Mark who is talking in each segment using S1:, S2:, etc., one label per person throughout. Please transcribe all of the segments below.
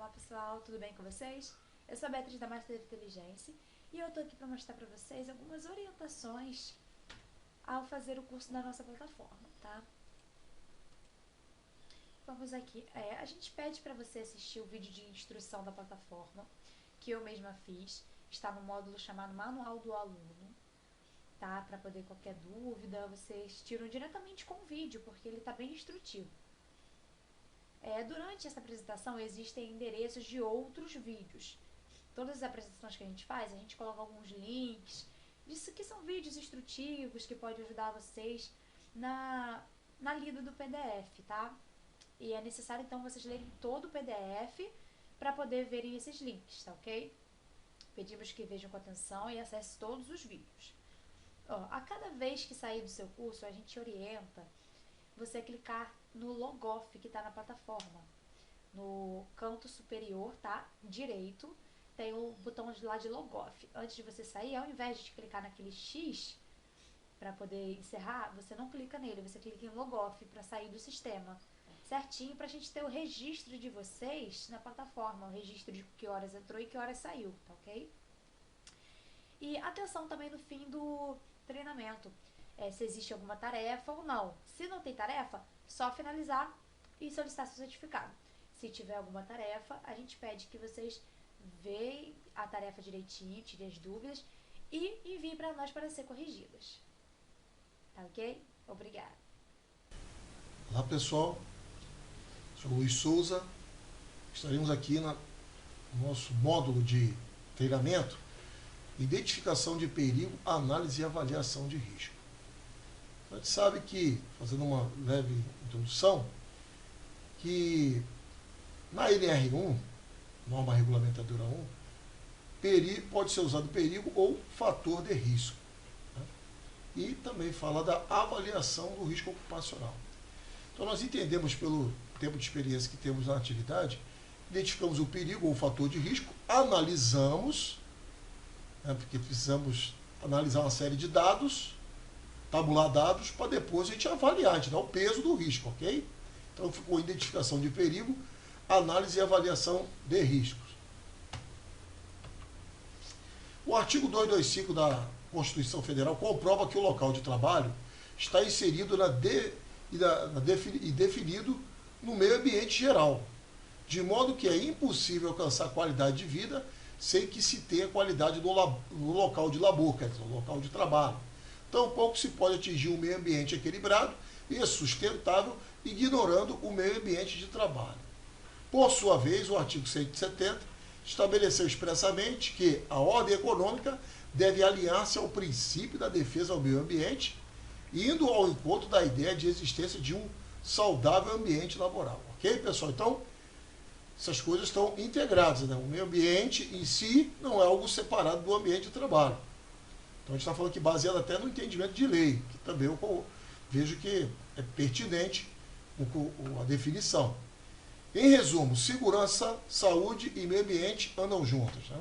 S1: Olá pessoal, tudo bem com vocês? Eu sou a Beatriz da Master Inteligência e eu tô aqui para mostrar para vocês algumas orientações ao fazer o curso da nossa plataforma, tá? Vamos aqui, a gente pede para você assistir o vídeo de instrução da plataforma, que eu mesma fiz, está no módulo chamado Manual do Aluno, tá? Para poder qualquer dúvida, vocês tiram diretamente com o vídeo, porque ele está bem instrutivo. Durante essa apresentação existem endereços de outros vídeos. Todas as apresentações que a gente faz, a gente coloca alguns links, disso que são vídeos instrutivos que podem ajudar vocês na lida do PDF, tá? E é necessário então vocês lerem todo o PDF para poder verem esses links, tá ok? Pedimos que vejam com atenção e acessem todos os vídeos. A cada vez que sair do seu curso, a gente orienta você clicar no Logoff que está na plataforma. No canto superior, tá? Direito, tem o botão lá de Logoff. Antes de você sair, ao invés de clicar naquele X para poder encerrar, você não clica nele, você clica em Logoff para sair do sistema. Certinho, para a gente ter o registro de vocês na plataforma, o registro de que horas entrou e que horas saiu, tá ok? E atenção também no fim do treinamento. Se existe alguma tarefa ou não. Se não tem tarefa, só finalizar e solicitar seu certificado. Se tiver alguma tarefa, a gente pede que vocês vejam a tarefa direitinho, tirem as dúvidas e enviem para nós para ser corrigidas. Tá ok? Obrigada.
S2: Olá pessoal, sou Luiz Souza, estaremos aqui no nosso módulo de treinamento, identificação de perigo, análise e avaliação de risco. A gente sabe que, fazendo uma leve introdução, que na NR1, norma regulamentadora 1, pode ser usado perigo ou fator de risco. Né? E também fala da avaliação do risco ocupacional. Então nós entendemos pelo tempo de experiência que temos na atividade, identificamos o perigo ou o fator de risco, analisamos, né, porque precisamos analisar uma série de dados, tabular dados, para depois a gente avaliar, a gente dar o peso do risco, ok? Então ficou identificação de perigo, análise e avaliação de riscos. O artigo 225 da Constituição Federal comprova que o local de trabalho está inserido e definido no meio ambiente geral, de modo que é impossível alcançar qualidade de vida sem que se tenha qualidade no local de labor, quer dizer, no local de trabalho. Tampouco se pode atingir um meio ambiente equilibrado e sustentável, ignorando o meio ambiente de trabalho. Por sua vez, o artigo 170 estabeleceu expressamente que a ordem econômica deve alinhar-se ao princípio da defesa ao meio ambiente, indo ao encontro da ideia de existência de um saudável ambiente laboral. Ok, pessoal? Então, essas coisas estão integradas, né? O meio ambiente em si não é algo separado do ambiente de trabalho. Então a gente está falando aqui baseado até no entendimento de lei, que também eu vejo que é pertinente a definição. Em resumo, segurança, saúde e meio ambiente andam juntas. Né?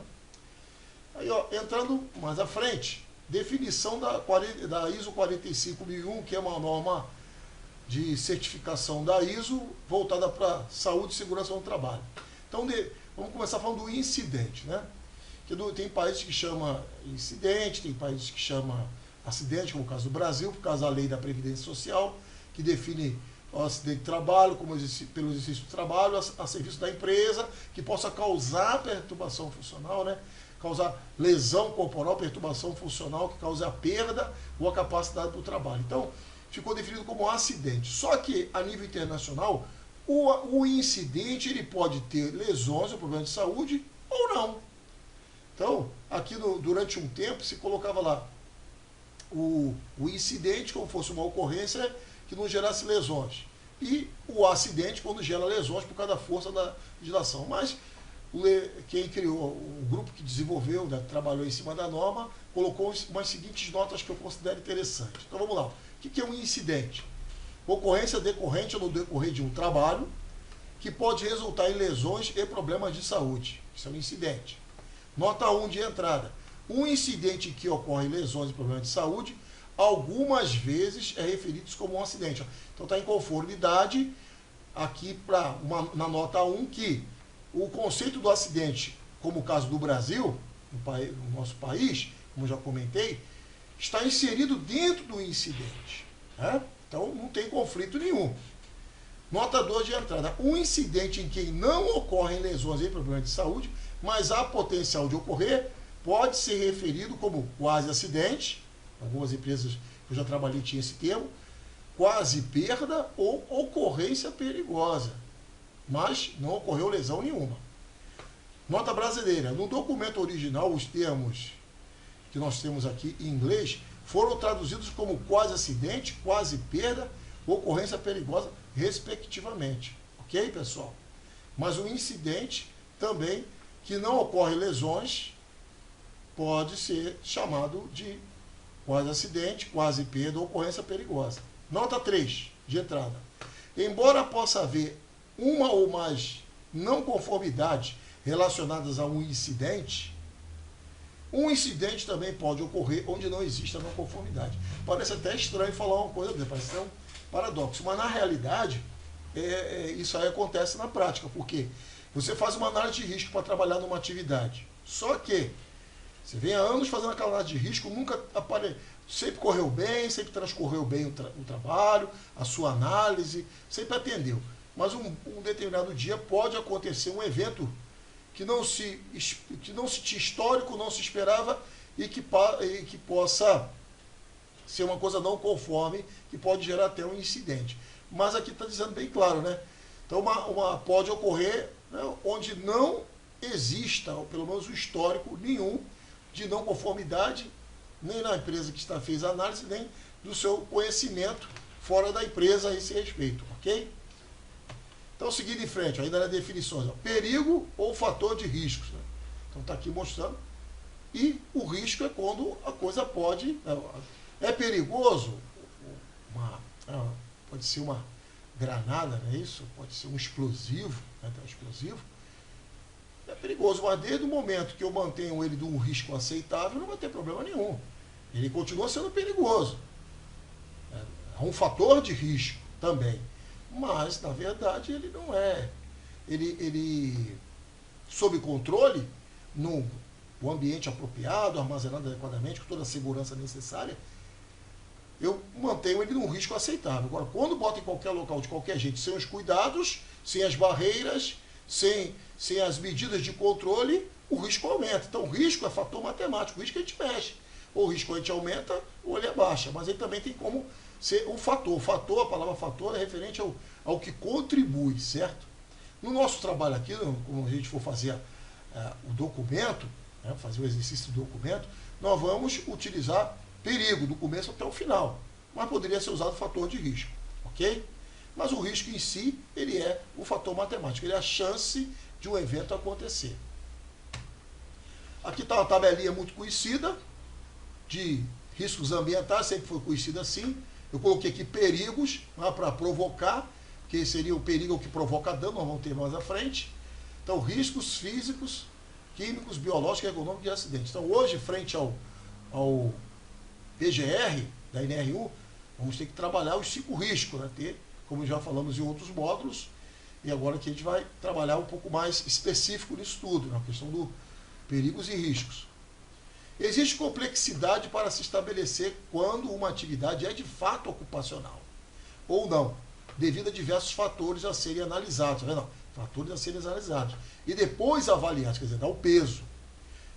S2: Aí, entrando mais à frente, definição da ISO 45001, que é uma norma de certificação da ISO voltada para saúde e segurança no trabalho. Então, vamos começar falando do incidente, né? Tem países que chamam incidente, tem países que chamam acidente, como o caso do Brasil, por causa da lei da Previdência Social, que define o acidente de trabalho como pelo exercício do trabalho a serviço da empresa, que possa causar perturbação funcional, né? Causar lesão corporal, perturbação funcional, que cause a perda ou a capacidade do trabalho. Então, ficou definido como acidente. Só que, a nível internacional, o incidente ele pode ter lesões ou problemas de saúde ou não. Então, aqui durante um tempo se colocava lá o incidente como fosse uma ocorrência que não gerasse lesões. E o acidente quando gera lesões por causa da força da legislação. Mas quem criou, o grupo que desenvolveu, né, trabalhou em cima da norma, colocou umas seguintes notas que eu considero interessantes. Então vamos lá. O que é um incidente? Ocorrência decorrente ou no decorrer de um trabalho que pode resultar em lesões e problemas de saúde. Isso é um incidente. Nota 1 de entrada. Um incidente que ocorre lesões e problemas de saúde, algumas vezes é referido como um acidente. Então está em conformidade aqui na nota 1 que o conceito do acidente, como o caso do Brasil, no nosso país, como já comentei, está inserido dentro do incidente. Né? Então, não tem conflito nenhum. Nota 2 de entrada. Um incidente em que não ocorrem lesões e problemas de saúde, mas há potencial de ocorrer, pode ser referido como quase acidente. Algumas empresas que eu já trabalhei tinham esse termo. Quase perda ou ocorrência perigosa. Mas não ocorreu lesão nenhuma. Nota brasileira. No documento original, os termos que nós temos aqui em inglês foram traduzidos como quase acidente, quase perda, ocorrência perigosa, respectivamente. Ok, pessoal? Mas o incidente também, que não ocorre lesões, pode ser chamado de quase acidente, quase perda ou ocorrência perigosa. Nota 3, de entrada. Embora possa haver uma ou mais não conformidades relacionadas a um incidente também pode ocorrer onde não existe a não conformidade. Parece até estranho falar uma coisa dessa, parece um paradoxo, mas na realidade isso aí acontece na prática, porque você faz uma análise de risco para trabalhar numa atividade, só que você vem há anos fazendo aquela análise de risco, nunca sempre correu bem, sempre transcorreu bem o trabalho, a sua análise, sempre atendeu. Mas um determinado dia pode acontecer um evento que não se tinha histórico, não se esperava e que possa ser uma coisa não conforme, que pode gerar até um incidente. Mas aqui está dizendo bem claro, né? Então pode ocorrer, né, onde não exista, ou pelo menos o histórico nenhum, de não conformidade, nem na empresa que fez a análise, nem do seu conhecimento fora da empresa a esse respeito, ok? Então, seguindo em frente, ainda nas definições, ó, perigo ou fator de riscos. Né? Então, está aqui mostrando. E o risco é quando a coisa pode... É perigoso, pode ser uma granada, não é isso? Pode ser um explosivo, né? Um explosivo. É perigoso, mas desde o momento que eu mantenho ele de um risco aceitável, não vai ter problema nenhum. Ele continua sendo perigoso. É um fator de risco também. Mas, na verdade, ele não é. Ele sob controle, no ambiente apropriado, armazenado adequadamente, com toda a segurança necessária, eu mantenho ele num risco aceitável. Agora, quando bota em qualquer local, de qualquer jeito, sem os cuidados, sem as barreiras, sem as medidas de controle, o risco aumenta. Então, o risco é fator matemático, o risco a gente mexe. Ou o risco a gente aumenta, ou ele abaixa. Mas ele também tem como ser um fator. A palavra fator é referente ao que contribui, certo? No nosso trabalho aqui, como a gente for fazer o documento, né, fazer o exercício do documento, nós vamos utilizar perigo, do começo até o final. Mas poderia ser usado fator de risco, ok? Mas o risco em si, ele é o fator matemático, ele é a chance de um evento acontecer. Aqui está uma tabelinha muito conhecida, de riscos ambientais, sempre foi conhecida assim. Eu coloquei aqui perigos, para provocar, que seria o perigo que provoca dano, nós vamos ter mais à frente. Então, riscos físicos, químicos, biológicos e econômicos de acidentes. Então, hoje, frente ao PGR, da NR1, vamos ter que trabalhar os 5 riscos, né? Como já falamos em outros módulos, e agora aqui a gente vai trabalhar um pouco mais específico nisso tudo, na questão do perigos e riscos. Existe complexidade para se estabelecer quando uma atividade é de fato ocupacional ou não, devido a diversos fatores a serem analisados, fatores a serem analisados e depois avaliados, quer dizer, dar o peso.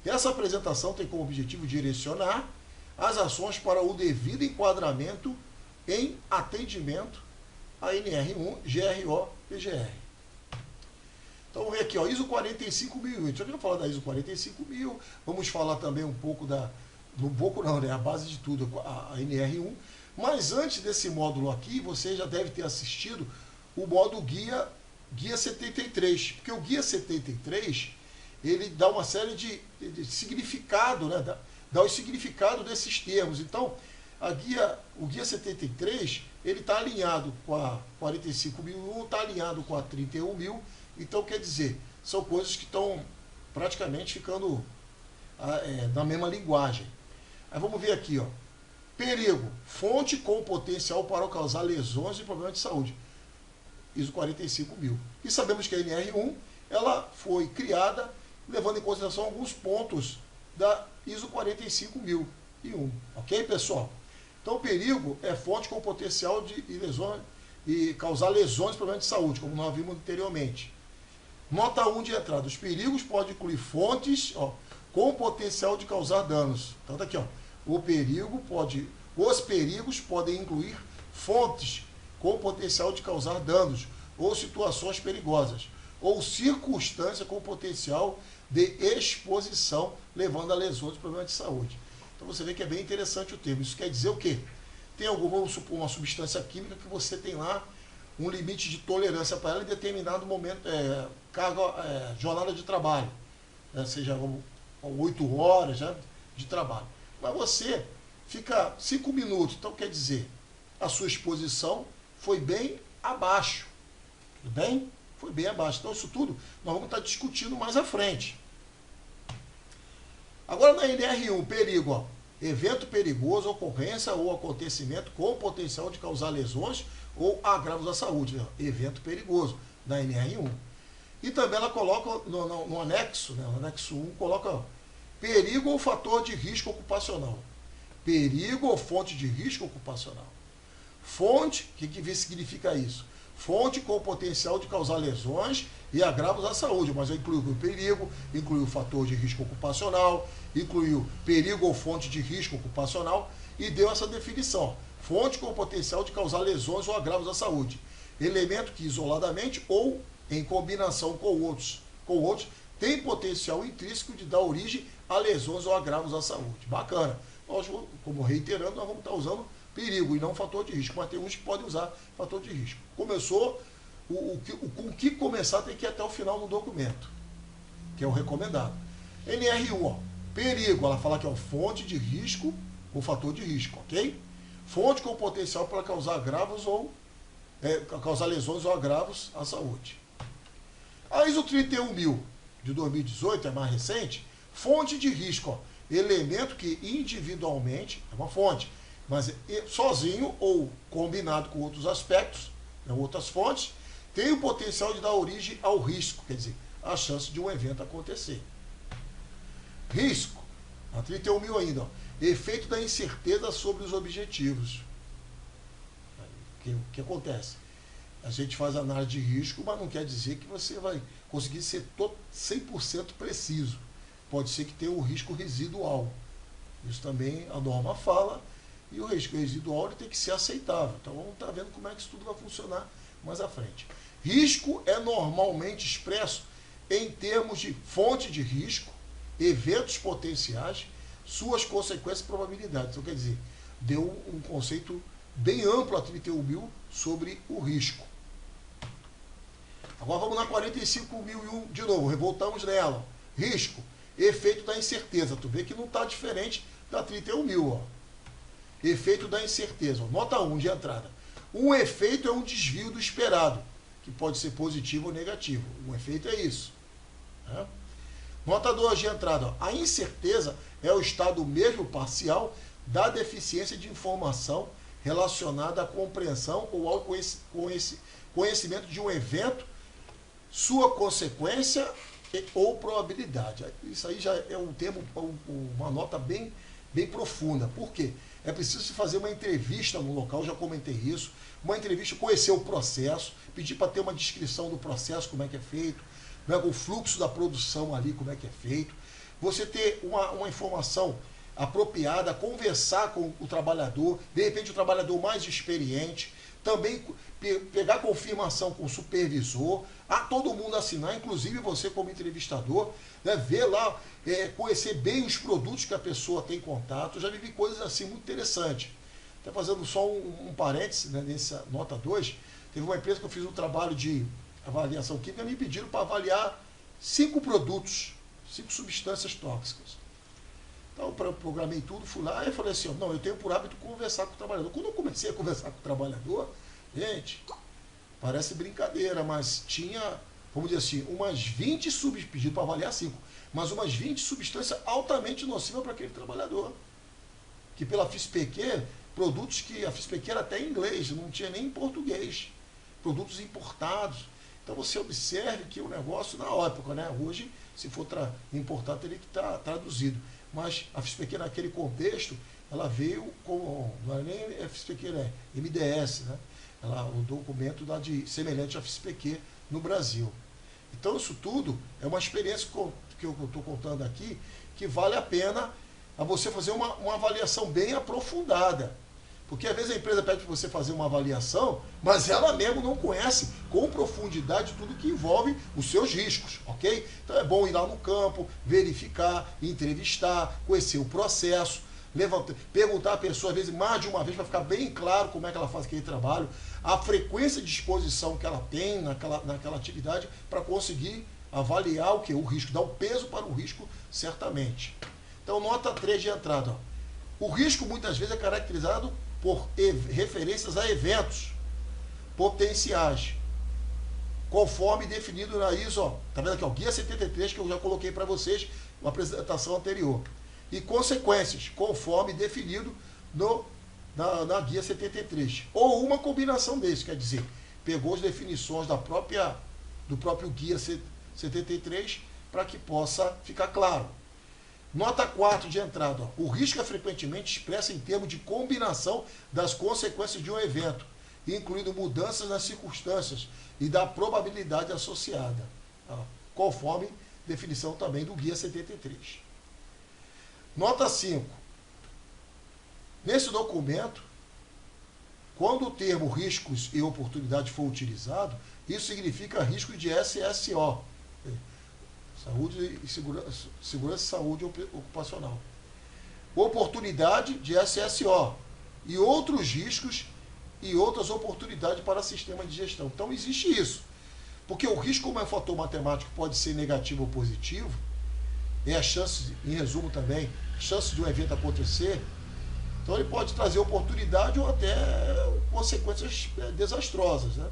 S2: Essa apresentação tem como objetivo direcionar as ações para o devido enquadramento em atendimento a NR1, GRO, PGR. Então, vamos ver aqui, ó, ISO 45001. Já vamos falar da ISO 45000, vamos falar também um pouco a base de tudo, a NR1. Mas antes desse módulo aqui, você já deve ter assistido o módulo Guia 73, porque o Guia 73, ele dá uma série de significado, né? Dá o significado desses termos. Então, o Guia 73, ele está alinhado com a 45001, está alinhado com a 31000. Então, quer dizer, são coisas que estão praticamente ficando na mesma linguagem. Aí vamos ver aqui, ó. Perigo, fonte com potencial para causar lesões e problemas de saúde. ISO 45000. E sabemos que a NR1 ela foi criada levando em consideração alguns pontos da ISO 45001. Ok, pessoal? Então, o perigo é fonte com potencial de lesões e causar lesões e problemas de saúde, como nós vimos anteriormente. Nota 1 de entrada. Os perigos podem incluir fontes com potencial de causar danos. Então, tá aqui, os perigos podem incluir fontes com potencial de causar danos ou situações perigosas, ou circunstância com potencial de exposição, levando a lesões e problemas de saúde. Então você vê que é bem interessante o termo. Isso quer dizer o quê? Tem vamos supor, uma substância química que você tem lá um limite de tolerância para ela em determinado momento, jornada de trabalho, né? Seja 8 horas de trabalho. Mas você fica 5 minutos, então quer dizer, a sua exposição foi bem abaixo. Tudo bem? Foi bem abaixo. Então isso tudo nós vamos estar discutindo mais à frente. Agora na NR1, perigo, evento perigoso, ocorrência ou acontecimento com potencial de causar lesões ou agravos à saúde. Evento perigoso, da NR1. E também ela coloca no anexo, no anexo 1, coloca perigo ou fator de risco ocupacional. Perigo ou fonte de risco ocupacional. Fonte, o que significa isso? Fonte com potencial de causar lesões e agravos à saúde, mas inclui o perigo, inclui o fator de risco ocupacional, incluiu perigo ou fonte de risco ocupacional e deu essa definição. Fonte com potencial de causar lesões ou agravos à saúde. Elemento que isoladamente ou em combinação com outros tem potencial intrínseco de dar origem a lesões ou agravos à saúde. Bacana. Nós, como reiterando, nós vamos estar usando perigo e não fator de risco, mas tem uns que podem usar fator de risco. Começou, com o que começar tem que ir até o final no documento, que é o recomendado. NR1, perigo, ela fala que é fonte de risco ou fator de risco, ok? Fonte com potencial para causar agravos causar lesões ou agravos à saúde. A ISO 31000 de 2018, é mais recente, fonte de risco, elemento que individualmente é uma fonte, mas sozinho ou combinado com outros aspectos, outras fontes, tem o potencial de dar origem ao risco, quer dizer, a chance de um evento acontecer. Risco, a 31.000 ainda, efeito da incerteza sobre os objetivos. O que acontece? A gente faz análise de risco, mas não quer dizer que você vai conseguir ser 100% preciso. Pode ser que tenha um risco residual. Isso também a norma fala, e o risco residual ele tem que ser aceitável. Então vamos estar vendo como é que isso tudo vai funcionar mais à frente. Risco é normalmente expresso em termos de fonte de risco, eventos potenciais, suas consequências e probabilidades. Então quer dizer, deu um conceito bem amplo a 31.000 sobre o risco. Agora vamos na 45.001 de novo, voltamos nela. Risco, efeito da incerteza. Tu vê que não está diferente da 31.000. Efeito da incerteza. Nota 1 de entrada. Um efeito é um desvio do esperado, que pode ser positivo ou negativo. Um efeito é isso. Nota 2 de entrada. A incerteza é o estado mesmo parcial da deficiência de informação relacionada à compreensão ou ao conhecimento de um evento, sua consequência ou probabilidade. Isso aí já é um termo, uma nota bem profunda. Por quê? É preciso se fazer uma entrevista no local, já comentei isso, uma entrevista, conhecer o processo, pedir para ter uma descrição do processo, como é que é feito, o fluxo da produção ali, como é que é feito, você ter uma informação apropriada, conversar com o trabalhador, de repente o trabalhador mais experiente, também pegar confirmação com o supervisor, a todo mundo assinar, inclusive você como entrevistador, ver lá, conhecer bem os produtos que a pessoa tem contato. Eu já vivi coisas assim muito interessantes. Até fazendo só um parênteses, nessa nota 2, teve uma empresa que eu fiz um trabalho de avaliação química, me pediram para avaliar 5 produtos, 5 substâncias tóxicas. Então eu programei tudo, fui lá e falei assim, não, eu tenho por hábito conversar com o trabalhador. Quando eu comecei a conversar com o trabalhador, gente, parece brincadeira, mas tinha, vamos dizer assim, umas 20 pedido para avaliar 5, mas umas 20 substâncias altamente nocivas para aquele trabalhador. Que pela FISPQ, produtos que a FISPQ era até em inglês, não tinha nem em português. Produtos importados. Então você observe que o negócio na época, né? Hoje, se for importar, teria que estar traduzido. Mas a FISPQ naquele contexto, ela veio como, não é nem FISPQ, né? MDS, né? O documento semelhante à FISPQ no Brasil. Então isso tudo é uma experiência que eu estou contando aqui, que vale a pena a você fazer uma avaliação bem aprofundada. Porque às vezes a empresa pede para você fazer uma avaliação, mas ela mesmo não conhece com profundidade tudo que envolve os seus riscos, ok? Então é bom ir lá no campo, verificar, entrevistar, conhecer o processo, perguntar a pessoa, às vezes mais de uma vez, para ficar bem claro como é que ela faz aquele trabalho, a frequência de exposição que ela tem naquela atividade, para conseguir avaliar o que? O risco, dar o peso para o risco, certamente. Então, nota 3 de entrada. Ó. O risco, muitas vezes, é caracterizado por referências a eventos potenciais, conforme definido na ISO, tá vendo aqui, ó, Guia 73, que eu já coloquei para vocês na apresentação anterior, e consequências, conforme definido na Guia 73, ou uma combinação desses, quer dizer, pegou as definições do próprio Guia 73 para que possa ficar claro. Nota 4 de entrada. Ó. O risco é frequentemente expresso em termos de combinação das consequências de um evento, incluindo mudanças nas circunstâncias e da probabilidade associada, ó, conforme definição também do Guia 73. Nota 5. Nesse documento, quando o termo riscos e oportunidade for utilizado, isso significa risco de SSO, Saúde e segurança e saúde ocupacional. Oportunidade de SSO e outros riscos e outras oportunidades para sistema de gestão. Então existe isso. Porque o risco, como é um fator matemático, pode ser negativo ou positivo, é a chance, em resumo também, chance de um evento acontecer. Então ele pode trazer oportunidade ou até consequências desastrosas. Né?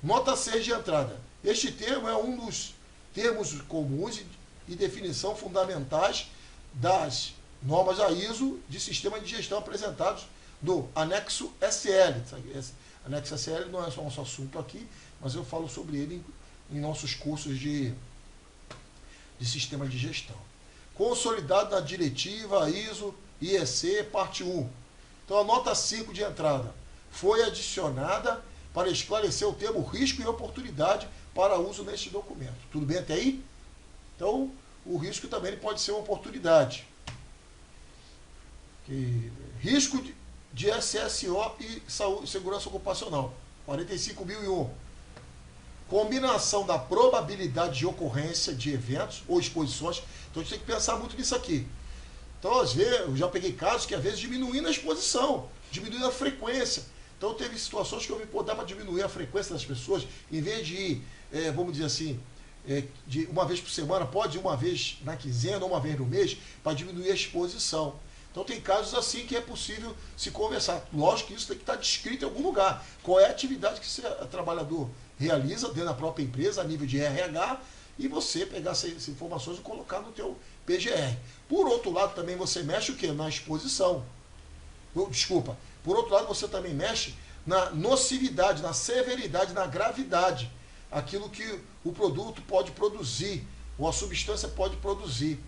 S2: Nota 6 de entrada. Este termo é um dos termos comuns e definição fundamentais das normas da ISO de sistema de gestão apresentados no anexo SL. Anexo SL não é só nosso assunto aqui, mas eu falo sobre ele em nossos cursos de sistema de gestão. Consolidado na diretiva ISO IEC parte 1. Então a nota 5 de entrada foi adicionada para esclarecer o termo risco e oportunidade para uso neste documento. Tudo bem até aí? Então, o risco também pode ser uma oportunidade. Risco de SSO e saúde, segurança ocupacional. 45.001. Combinação da probabilidade de ocorrência de eventos ou exposições. Então, a gente tem que pensar muito nisso aqui. Então, às vezes, eu já peguei casos que, às vezes, diminuindo a exposição, diminuindo a frequência. Então, teve situações que eu me dá para diminuir a frequência das pessoas, em vez de ir, vamos dizer assim, de uma vez por semana, pode ir uma vez na quinzena ou uma vez no mês, para diminuir a exposição. Então, tem casos assim que é possível se conversar. Lógico que isso tem que estar descrito em algum lugar. Qual é a atividade que esse trabalhador realiza dentro da própria empresa, a nível de RH, e você pegar essas informações e colocar no teu PGR. Por outro lado, também você mexe o quê? Na exposição. Desculpa. Por outro lado, você também mexe na nocividade, na severidade, na gravidade. Aquilo que o produto pode produzir, ou a substância pode produzir.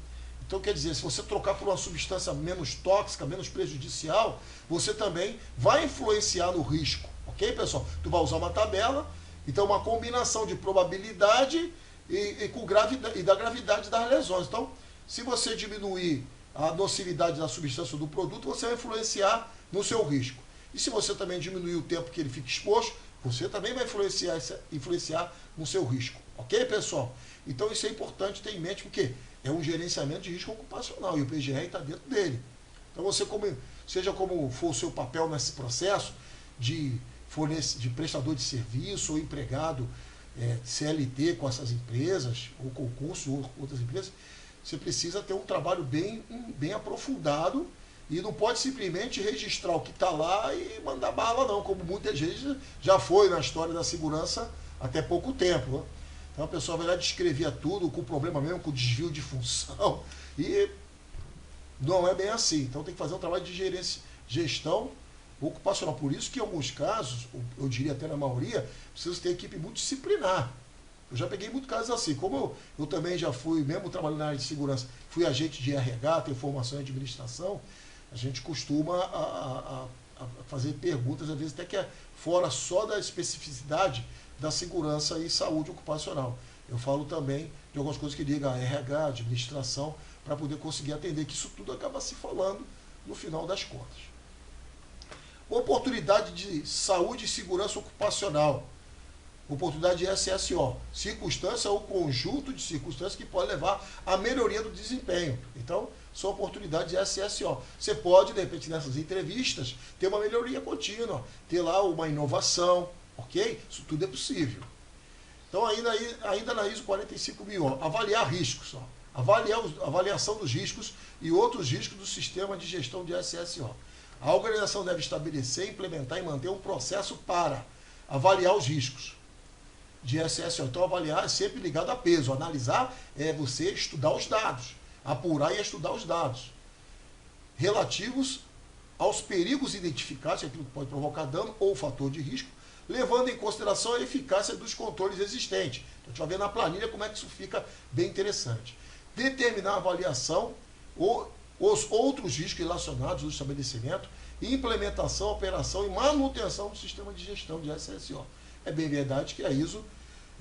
S2: Então, quer dizer, se você trocar por uma substância menos tóxica, menos prejudicial, você também vai influenciar no risco. Ok, pessoal? Tu vai usar uma tabela, então uma combinação de probabilidade e da gravidade das lesões. Então, se você diminuir a nocividade da substância do produto, você vai influenciar no seu risco. E se você também diminuir o tempo que ele fica exposto, você também vai influenciar no seu risco. Ok, pessoal? Então isso é importante ter em mente, porque é um gerenciamento de risco ocupacional e o PGR está dentro dele. Então você, seja como for o seu papel nesse processo de prestador de serviço ou empregado CLT com essas empresas, ou concurso ou outras empresas, você precisa ter um trabalho bem aprofundado e não pode simplesmente registrar o que está lá e mandar bala, não, como muitas vezes já foi na história da segurança até pouco tempo. Né? Então a pessoa vai lá e descrevia tudo com problema mesmo, com desvio de função, e não é bem assim. Então tem que fazer um trabalho de gestão ocupacional. Por isso que em alguns casos, eu diria até na maioria, precisa ter equipe multidisciplinar. Eu já peguei muitos casos assim. Como eu também já fui, mesmo trabalhando na área de segurança, fui agente de RH, tenho formação em administração, a gente costuma a fazer perguntas, às vezes até que é fora só da especificidade da segurança e saúde ocupacional. Eu falo também de algumas coisas que ligam a RH, administração, para poder conseguir atender, que isso tudo acaba se falando no final das contas. Oportunidade de saúde e segurança ocupacional. Oportunidade de SSO. Circunstância ou conjunto de circunstâncias que pode levar à melhoria do desempenho. Então, são oportunidades de SSO. Você pode, de repente, nessas entrevistas, ter uma melhoria contínua, ter lá uma inovação, ok? Isso tudo é possível. Então, ainda na ISO 45001, avaliar riscos. Ó. Avaliação dos riscos e outros riscos do sistema de gestão de SSO. A organização deve estabelecer, implementar e manter um processo para avaliar os riscos de SSO. Então, avaliar é sempre ligado a peso. Analisar é você estudar os dados, apurar e estudar os dados relativos aos perigos identificados, aquilo que pode provocar dano ou fator de risco, levando em consideração a eficácia dos controles existentes. Então, a gente vai ver na planilha como é que isso fica bem interessante. Determinar a avaliação ou os outros riscos relacionados ao estabelecimento, implementação, operação e manutenção do sistema de gestão de SSO. É bem verdade que a ISO,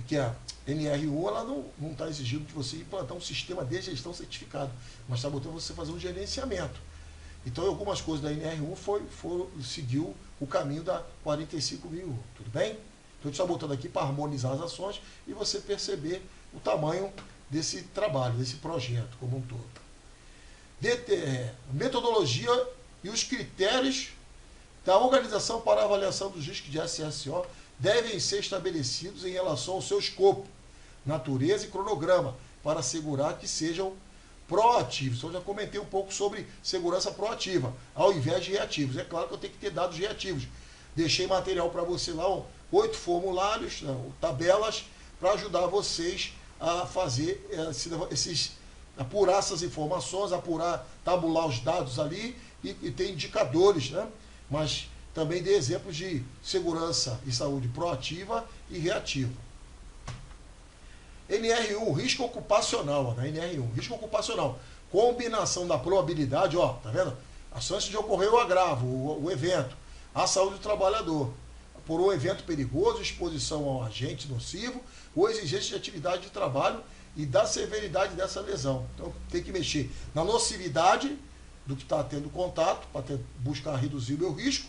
S2: que a NR1, ela não está exigindo de você implantar um sistema de gestão certificado, mas está botando você fazer um gerenciamento. Então, algumas coisas da NR1 seguiu o caminho da 45001, tudo bem? Então, a gente está botando aqui para harmonizar as ações e você perceber o tamanho desse trabalho, desse projeto como um todo. Metodologia e os critérios da organização para a avaliação dos riscos de SSO devem ser estabelecidos em relação ao seu escopo, natureza e cronograma, para assegurar que sejam proativos. Então, eu já comentei um pouco sobre segurança proativa, ao invés de reativos. É claro que eu tenho que ter dados reativos. Deixei material para você lá, 8 formulários, tabelas, para ajudar vocês a fazer apurar essas informações, tabular os dados ali e ter indicadores, né? Mas também dê exemplos de segurança e saúde proativa e reativa. NR1, risco ocupacional, na NR1, risco ocupacional, combinação da probabilidade, ó, tá vendo? A chance de ocorrer o agravo, o evento, a saúde do trabalhador, por um evento perigoso, exposição ao agente nocivo, ou exigência de atividade de trabalho e da severidade dessa lesão. Então, tem que mexer na nocividade do que está tendo contato, para buscar reduzir o meu risco,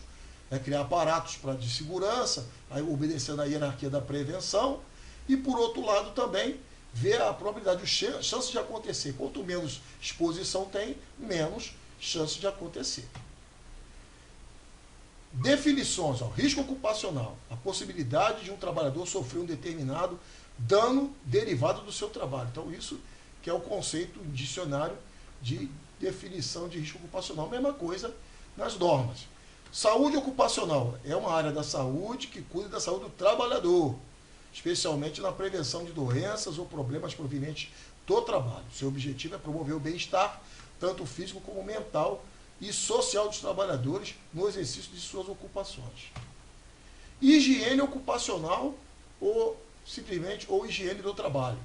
S2: criar aparatos de segurança, aí obedecendo a hierarquia da prevenção, e, por outro lado, também ver a probabilidade, a chance de acontecer. Quanto menos exposição tem, menos chance de acontecer. Definições, ó, risco ocupacional, a possibilidade de um trabalhador sofrer um determinado dano derivado do seu trabalho. Então, isso que é o conceito em dicionário de definição de risco ocupacional. Mesma coisa nas normas. Saúde ocupacional é uma área da saúde que cuida da saúde do trabalhador, especialmente na prevenção de doenças ou problemas provenientes do trabalho. Seu objetivo é promover o bem-estar, tanto físico como mental e social dos trabalhadores no exercício de suas ocupações. Higiene ocupacional ou simplesmente higiene do trabalho.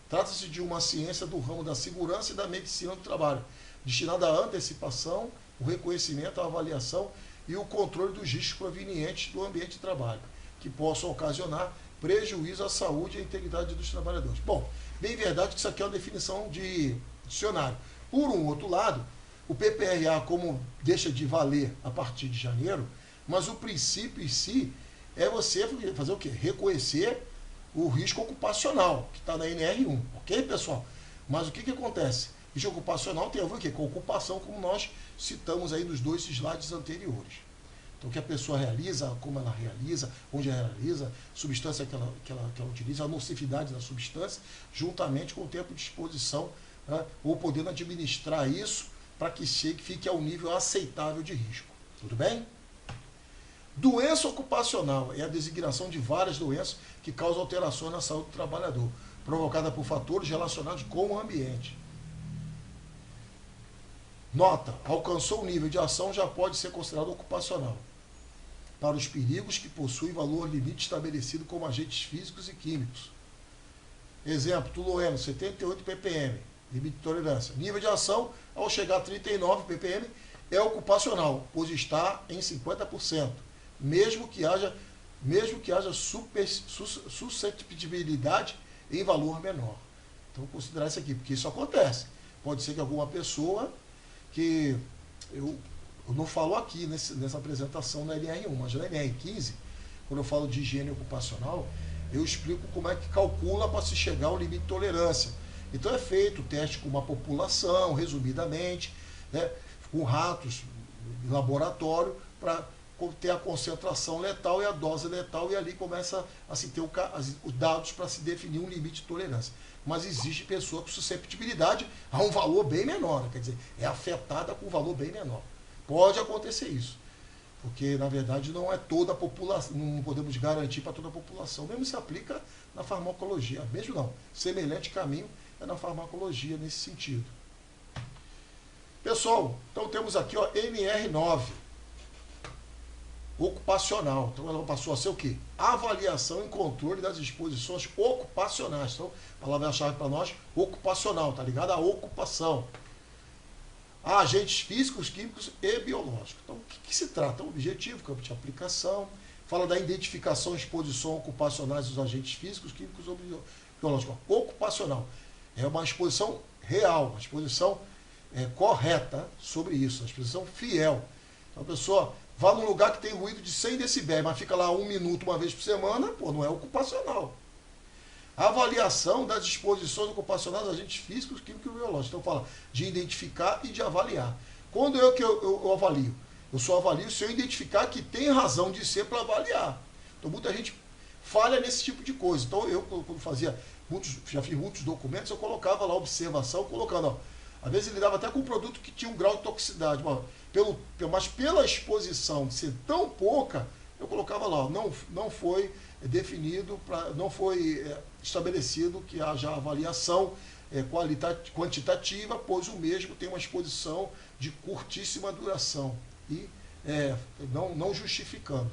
S2: Trata-se de uma ciência do ramo da segurança e da medicina do trabalho, destinada à antecipação, o reconhecimento, a avaliação e o controle dos riscos provenientes do ambiente de trabalho, que possam ocasionar prejuízo à saúde e à integridade dos trabalhadores. Bom, bem verdade que isso aqui é uma definição de dicionário. Por um outro lado, o PPRA, como deixa de valer a partir de janeiro, mas o princípio em si é você fazer o quê? Reconhecer o risco ocupacional, que está na NR1, ok, pessoal? Mas o que acontece? Risco ocupacional tem a ver o quê? Com ocupação, como nós citamos aí nos 2 slides anteriores. Então, o que a pessoa realiza, como ela realiza, onde ela realiza, substância que ela utiliza, a nocividade da substância, juntamente com o tempo de exposição, né, ou podendo administrar isso para que fique ao nível aceitável de risco. Tudo bem? Doença ocupacional é a designação de várias doenças que causam alterações na saúde do trabalhador, provocada por fatores relacionados com o ambiente. Nota, alcançou o nível de ação, já pode ser considerado ocupacional. para os perigos que possuem valor limite estabelecido como agentes físicos e químicos. Exemplo, tolueno, 78 ppm, limite de tolerância. Nível de ação, ao chegar a 39 ppm, é ocupacional, pois está em 50%, mesmo que haja suscetibilidade em valor menor. Então, considerar isso aqui, porque isso acontece. Pode ser que alguma pessoa que eu não falo aqui nessa apresentação na NR1, mas na NR15, quando eu falo de higiene ocupacional, eu explico como é que calcula para se chegar ao limite de tolerância. Então é feito o teste com uma população, resumidamente, né, com ratos em laboratório, para ter a concentração letal e a dose letal, e ali começa a se ter os dados para se definir um limite de tolerância. Mas existe pessoa com susceptibilidade a um valor bem menor, quer dizer, é afetada com um valor bem menor. Pode acontecer isso, porque na verdade não é toda a população, não podemos garantir para toda a população. Mesmo se aplica na farmacologia, mesmo não. Semelhante caminho é na farmacologia nesse sentido. Pessoal, então temos aqui ó, NR9, ocupacional. Então ela passou a ser o quê? Avaliação e controle das exposições ocupacionais. Então, a palavra-chave para nós, ocupacional, tá ligado à ocupação. A agentes físicos, químicos e biológicos. Então, o que se trata? O objetivo, campo de aplicação, fala da identificação e exposição ocupacionais dos agentes físicos, químicos ou biológicos. Ocupacional é uma exposição real, uma exposição correta sobre isso, uma exposição fiel. Então, a pessoa vá num lugar que tem ruído de 100 decibéis, mas fica lá 1 minuto uma vez por semana, pô, não é ocupacional. A avaliação das exposições ocupacionais dos agentes físicos, químicos e biológicos. Então fala de identificar e de avaliar. Quando eu avalio? Eu só avalio se eu identificar que tem razão de ser para avaliar. Então muita gente falha nesse tipo de coisa. Então eu, quando já fiz muitos documentos, eu colocava lá observação, colocando, ó, às vezes ele dava até com um produto que tinha um grau de toxicidade, mas pela exposição ser tão pouca, eu colocava lá, ó, não foi definido, não foi estabelecido que haja avaliação quantitativa, pois o mesmo tem uma exposição de curtíssima duração e não justificando.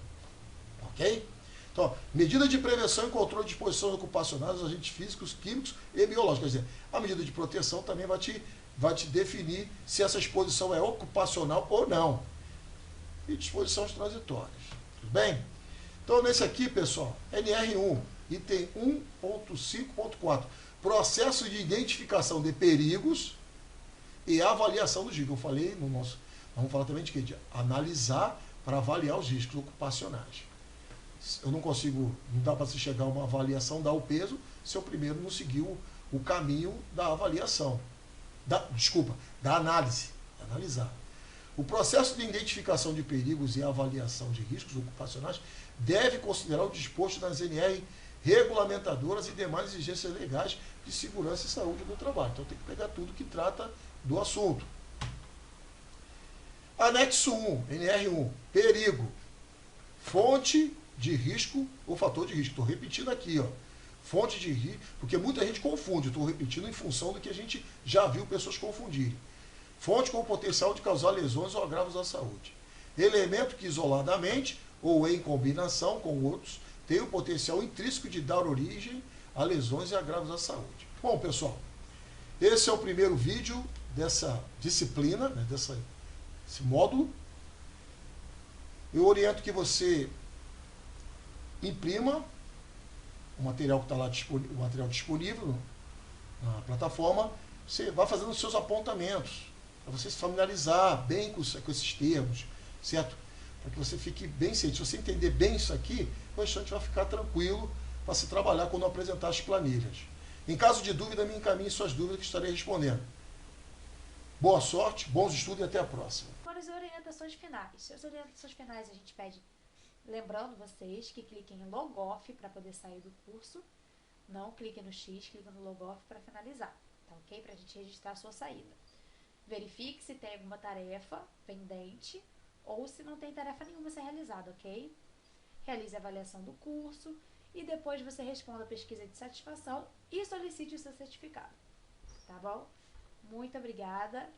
S2: Ok? Então, medida de prevenção e controle de exposições ocupacionais dos agentes físicos, químicos e biológicos. Quer dizer, a medida de proteção também vai te definir se essa exposição é ocupacional ou não. E disposições transitórias. Tudo bem? Então, nesse aqui, pessoal, NR1, item 1.5.4, processo de identificação de perigos e avaliação dos riscos. Eu falei no nosso, vamos falar também de quê? De analisar para avaliar os riscos ocupacionais. Eu não consigo, não dá para se chegar a uma avaliação, dar o peso, se eu primeiro não seguir o caminho da avaliação. Da análise. Analisar. O processo de identificação de perigos e avaliação de riscos ocupacionais deve considerar o disposto nas NR regulamentadoras e demais exigências legais de segurança e saúde do trabalho. Então tem que pegar tudo que trata do assunto. Anexo 1, NR1, perigo, fonte de risco ou fator de risco. Estou repetindo aqui, ó. Fonte de risco, porque muita gente confunde, estou repetindo em função do que a gente já viu pessoas confundirem. Fonte com potencial de causar lesões ou agravos à saúde. Elemento que isoladamente ou em combinação com outros tem o potencial intrínseco de dar origem a lesões e agravos à saúde. Bom, pessoal, esse é o primeiro vídeo dessa disciplina, né, desse módulo. Eu oriento que você imprima o material que está lá disponível, o material disponível na plataforma. Você vai fazendo os seus apontamentos, para você se familiarizar bem com esses termos, certo? Para que você fique bem ciente. Se você entender bem isso aqui, o restante vai ficar tranquilo para se trabalhar quando apresentar as planilhas. Em caso de dúvida, me encaminhe suas dúvidas que estarei respondendo. Boa sorte, bons estudos e até a próxima.
S1: Agora as orientações finais. As orientações finais a gente pede, lembrando vocês que cliquem em Logoff para poder sair do curso. Não cliquem no X, cliquem no Logoff para finalizar. Tá ok? Para a gente registrar a sua saída. Verifique se tem alguma tarefa pendente ou se não tem tarefa nenhuma a ser realizada, ok? Realize a avaliação do curso e depois você responda a pesquisa de satisfação e solicite o seu certificado. Tá bom? Muito obrigada.